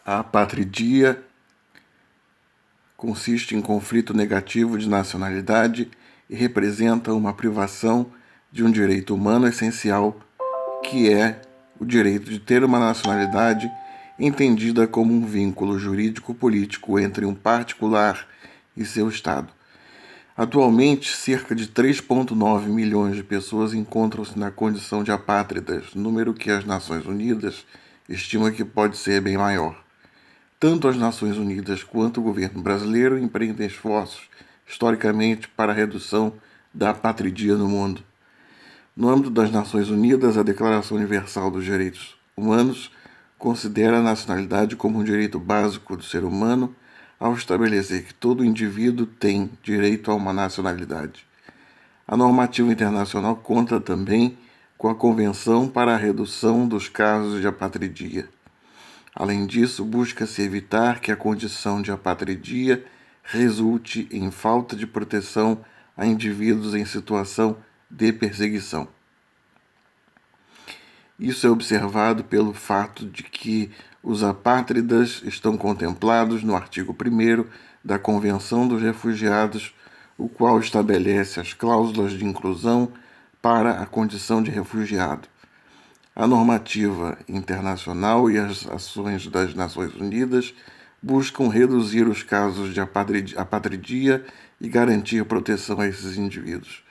A apátridia consiste em conflito negativo de nacionalidade e representa uma privação de um direito humano essencial, que é o direito de ter uma nacionalidade entendida como um vínculo jurídico-político entre um particular e seu Estado. Atualmente, cerca de 3,9 milhões de pessoas encontram-se na condição de apátridas, número que as Nações Unidas estima que pode ser bem maior. Tanto as Nações Unidas quanto o governo brasileiro empreendem esforços, historicamente, para a redução da apatridia no mundo. No âmbito das Nações Unidas, a Declaração Universal dos Direitos Humanos considera a nacionalidade como um direito básico do ser humano, ao estabelecer que todo indivíduo tem direito a uma nacionalidade. A normativa internacional conta também com a Convenção para a Redução dos Casos de Apatridia. Além disso, busca-se evitar que a condição de apatridia resulte em falta de proteção a indivíduos em situação de perseguição. Isso é observado pelo fato de que os apátridas estão contemplados no artigo 1º da Convenção dos Refugiados, o qual estabelece as cláusulas de inclusão para a condição de refugiado. A normativa internacional e as ações das Nações Unidas buscam reduzir os casos de apatridia e garantir proteção a esses indivíduos.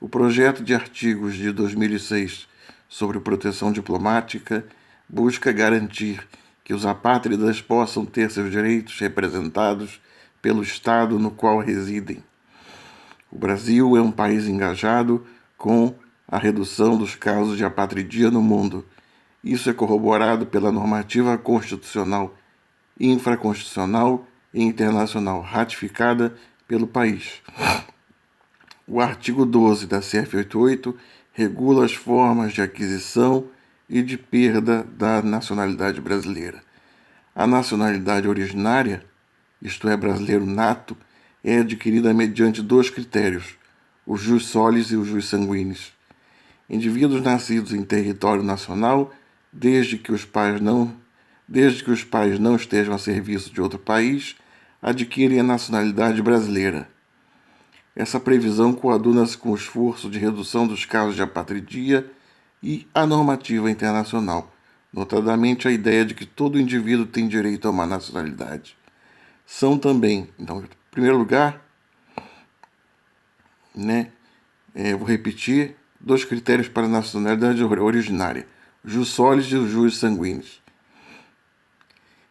O projeto de artigos de 2006 sobre proteção diplomática busca garantir que os apátridas possam ter seus direitos representados pelo Estado no qual residem. O Brasil é um país engajado com a redução dos casos de apatridia no mundo. Isso é corroborado pela normativa constitucional, infraconstitucional e internacional ratificada pelo país. O artigo 12 da CF88 regula as formas de aquisição e de perda da nacionalidade brasileira. A nacionalidade originária, isto é, brasileiro nato, é adquirida mediante 2 critérios, o jus solis e o jus sanguinis. Indivíduos nascidos em território nacional, desde que os pais não estejam a serviço de outro país, adquirem a nacionalidade brasileira. Essa previsão coaduna-se com o esforço de redução dos casos de apatridia e a normativa internacional, notadamente a ideia de que todo indivíduo tem direito a uma nacionalidade. São também, então, em primeiro lugar, vou repetir, 2 critérios para a nacionalidade originária, jus solis e o jus sanguinis.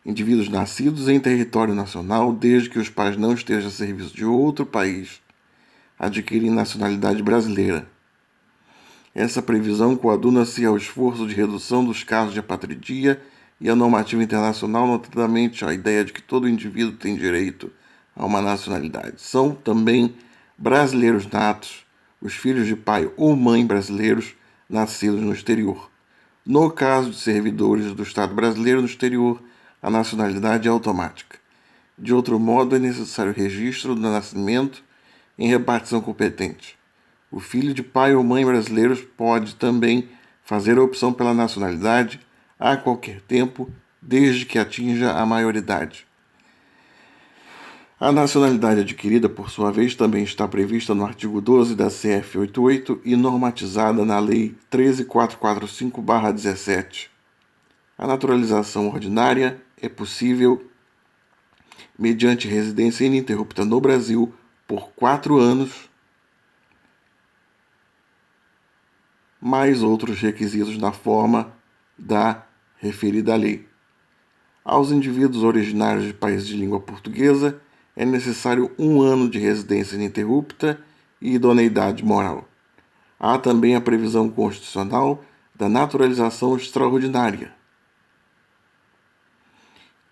Indivíduos nascidos em território nacional, desde que os pais não estejam a serviço de outro país, adquirem nacionalidade brasileira. Essa previsão coaduna-se ao esforço de redução dos casos de apatridia e à normativa internacional, notadamente a ideia de que todo indivíduo tem direito a uma nacionalidade. São também brasileiros natos os filhos de pai ou mãe brasileiros nascidos no exterior. No caso de servidores do Estado brasileiro no exterior, a nacionalidade é automática. De outro modo, é necessário registro do nascimento em repartição competente. O filho de pai ou mãe brasileiros pode também fazer a opção pela nacionalidade a qualquer tempo, desde que atinja a maioridade. A nacionalidade adquirida, por sua vez, também está prevista no artigo 12 da CF88 e normatizada na Lei 13.445/17. A naturalização ordinária é possível mediante residência ininterrupta no Brasil por 4 anos, mais outros requisitos na forma da referida lei. Aos indivíduos originários de países de língua portuguesa, é necessário 1 ano de residência ininterrupta e idoneidade moral. Há também a previsão constitucional da naturalização extraordinária,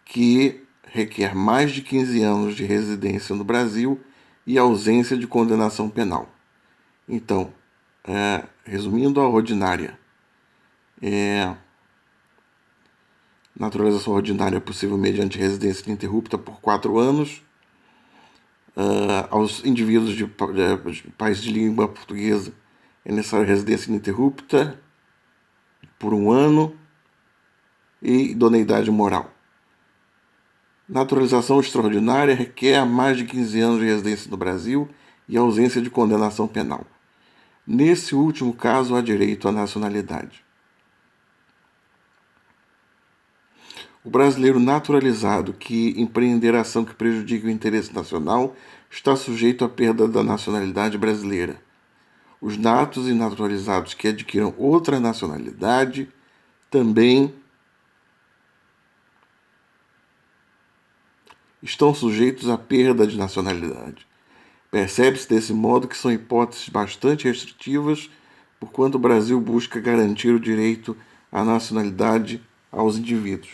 que requer mais de 15 anos de residência no Brasil e ausência de condenação penal. Então, resumindo, a ordinária naturalização ordinária é possível mediante residência ininterrupta por 4 anos. Aos indivíduos de países de língua portuguesa é necessária residência ininterrupta por 1 ano e idoneidade moral. Naturalização extraordinária requer mais de 15 anos de residência no Brasil e ausência de condenação penal. Nesse último caso, há direito à nacionalidade. O brasileiro naturalizado que empreender ação que prejudique o interesse nacional está sujeito à perda da nacionalidade brasileira. Os natos e naturalizados que adquiram outra nacionalidade também estão sujeitos à perda de nacionalidade. Percebe-se desse modo que são hipóteses bastante restritivas, porquanto o Brasil busca garantir o direito à nacionalidade aos indivíduos.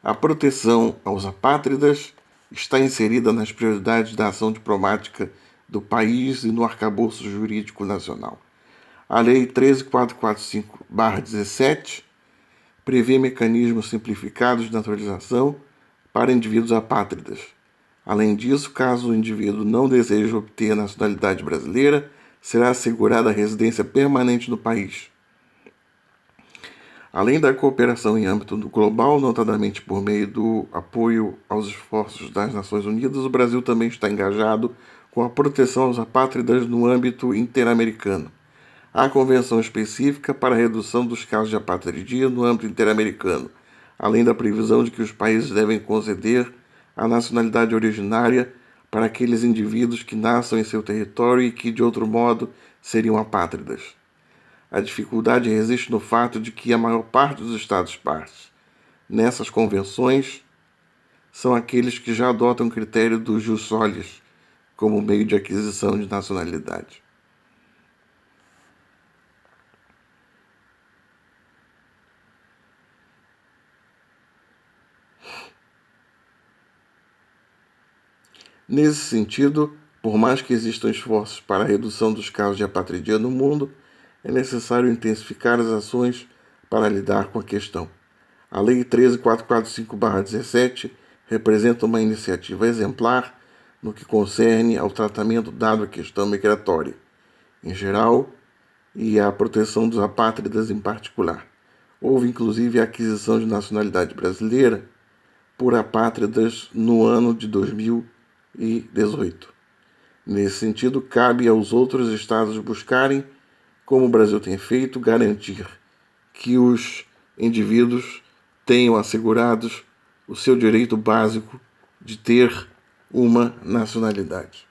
A proteção aos apátridas está inserida nas prioridades da ação diplomática do país e no arcabouço jurídico nacional. A Lei 13.445/17 prevê mecanismos simplificados de naturalização para indivíduos apátridas. Além disso, caso o indivíduo não deseje obter a nacionalidade brasileira, será assegurada a residência permanente no país. Além da cooperação em âmbito global, notadamente por meio do apoio aos esforços das Nações Unidas, o Brasil também está engajado com a proteção aos apátridas no âmbito interamericano. Há convenção específica para a redução dos casos de apatridia no âmbito interamericano, além da previsão de que os países devem conceder a nacionalidade originária para aqueles indivíduos que nasçam em seu território e que, de outro modo, seriam apátridas. A dificuldade resiste no fato de que a maior parte dos Estados-partes nessas convenções são aqueles que já adotam o critério do jus solis como meio de aquisição de nacionalidade. Nesse sentido, por mais que existam esforços para a redução dos casos de apatridia no mundo, é necessário intensificar as ações para lidar com a questão. A Lei 13.445/17 representa uma iniciativa exemplar no que concerne ao tratamento dado à questão migratória, em geral, e à proteção dos apátridas em particular. Houve inclusive a aquisição de nacionalidade brasileira por apátridas no ano de 2018. Nesse sentido, cabe aos outros estados buscarem, como o Brasil tem feito, garantir que os indivíduos tenham assegurados o seu direito básico de ter uma nacionalidade.